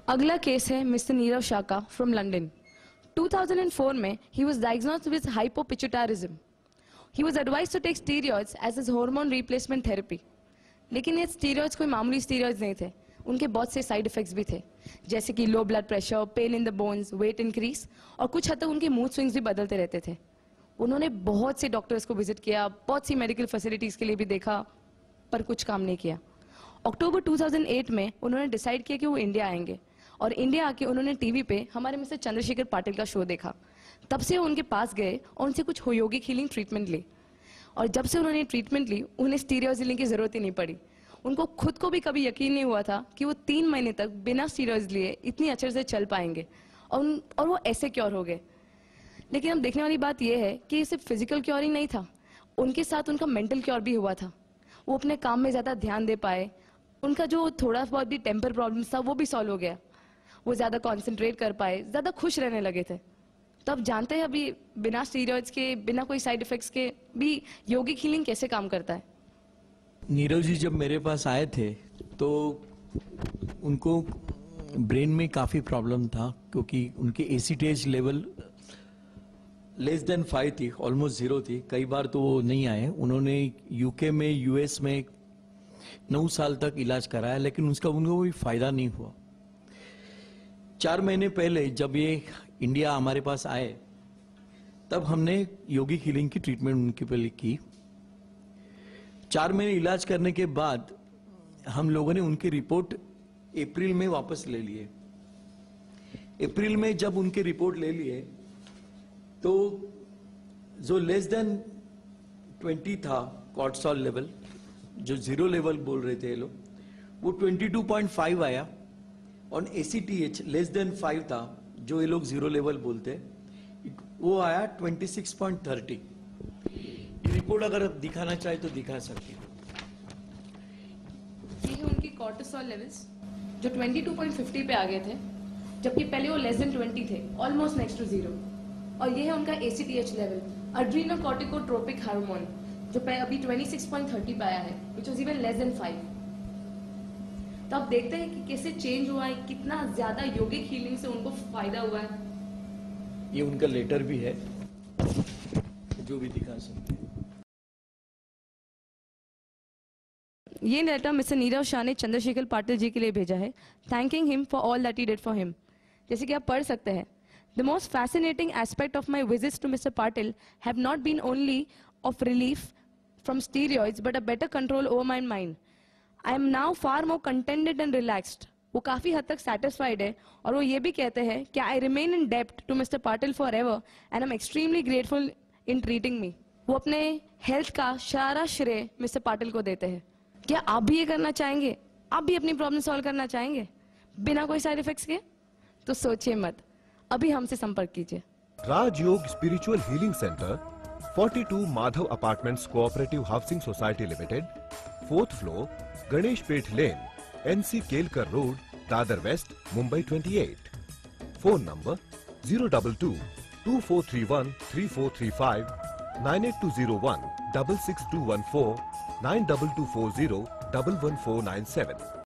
अगला केस है mister Nirav Shaka from London. 2004 में he was diagnosed with hypopituitarism. He was advised to take steroids as his hormone replacement therapy. लेकिन ये steroids कोई मामूली steroids नहीं थे, उनके बहुत से साइड इफेक्ट्स भी थे, जैसे कि low blood pressure, pain in the bones, weight increase और कुछ हद तक उनके मूड स्विंग्स भी बदलते रहते थे। उन्होंने बहुत से डॉक्टर्स को विजिट किया, बहुत सी मेडिकल फैसिलिटीज के लिए भी देखा, पर कुछ काम नहीं किया। अक्टूबर 2008 में उन्होंने डिसाइड किया कि वो इंडिया आएंगे और इंडिया आके उन्होंने टीवी पे हमारे मिस्टर चंद्रशेखर पाटिल का शो देखा। तब से वो उनके पास गए और उनसे कुछ योगिक हीलिंग ट्रीटमेंट ली और जब से उन्होंने ट्रीटमेंट ली उन्हें स्टीरॉइड्स लेने की जरूरत ही नहीं पड़ी। उनको खुद को भी कभी यकीन नहीं हुआ था कि वो 3 महीने तक बिना स्टीरॉइड्स लिए इतनी अच्छे से चल पाएंगे और वो ऐसे क्योर हो गए। लेकिन अब देखने वाली बात यह है कि ये सिर्फ फिजिकल क्योर ही नहीं था, उनके साथ उनका मेंटल क्योर भी हुआ था। वो अपने काम में ज्यादा ध्यान दे पाए, उनका जो थोड़ा बहुत भी टेम्पर प्रॉब्लम था वो भी सॉल्व हो गया, वो ज्यादा कॉन्सेंट्रेट कर पाए, ज्यादा खुश रहने लगे थे। तो अब जानते हैं अभी बिना स्टीरॉइड्स के, बिना कोई साइड इफेक्ट्स के भी योगिक हीलिंग कैसे काम करता है। नीरव जी जब मेरे पास आए थे तो उनको ब्रेन में काफी प्रॉब्लम था, क्योंकि उनके एसीटेज लेवल लेस देन 5 थी, ऑलमोस्ट 0 थी। कई बार तो वो नहीं आए। उन्होंने यूके में, यूएस में 9 साल तक इलाज कराया, लेकिन उसका उनको कोई फायदा नहीं हुआ। 4 महीने पहले जब ये इंडिया हमारे पास आए तब हमने योगिक हीलिंग की ट्रीटमेंट उनके पहले की। 4 महीने इलाज करने के बाद हम लोगों ने उनकी रिपोर्ट अप्रैल में वापस ले लिए। अप्रैल में जब उनकी रिपोर्ट ले लिए तो जो लेस देन 20 था कॉर्टिसोल लेवल, जो 0 लेवल बोल रहे थे ये लोग, वो 22.5 आया और एसीटीएच लेस देन 5 था, जो ये लोग 0 लेवल बोलते, वो आया 26.30। रिपोर्ट अगर आप दिखाना चाहे तो दिखा सकते हैं। ये है उनकी कॉर्टिसोल लेवल्स जो 22.50 पे आ गए थे, जबकि पहले वो लेस देन 20 थे, ऑलमोस्ट नेक्स्ट टू 0। और ये है उनका एसीटीएच लेवल, एड्रेनोकॉर्टिकोट्रोपिक हार्मोन, जो अभी 26.30 पे आया है, which was even less than 5। तो आप देखते हैं कि कैसे चेंज हुआ है, कितना ज्यादा योगिक हीलिंग से उनको फायदा हुआ है। ये उनका लेटर भी है जो भी दिखा सकते हैं। ये लेटर मिस्टर नीरव शाह ने चंद्रशेखर पाटिल जी के लिए भेजा है, thanking him for all that he did for him. जैसे कि आप पढ़ सकते हैं, the most fascinating aspect of my visits to mister Patil have not been only of relief from steroids but a better control over my mind. I am now far more contented and relaxed. वो काफी हद तक satisfied है और वो ये भी कहते हैं कि आई रिमेन इन डेप्ट to mister Patil forever and I am extremely grateful in treating me. वो अपने हेल्थ का सारा श्रेय मिस्टर पाटिल को देते हैं। क्या आप भी ये करना चाहेंगे? आप भी अपनी प्रॉब्लम सॉल्व करना चाहेंगे बिना कोई साइड इफेक्ट्स के? तो सोचिए मत, अभी हमसे संपर्क कीजिए। Rajyoga spiritual healing centre, 42 Madhav apartments cooperative housing society limited, 4th floor, Ganesh Peth lane, NC Kelkar road, Dadar west, Mumbai 28। Phone number 022-2431-3435, 98201-66214, 92240-11497।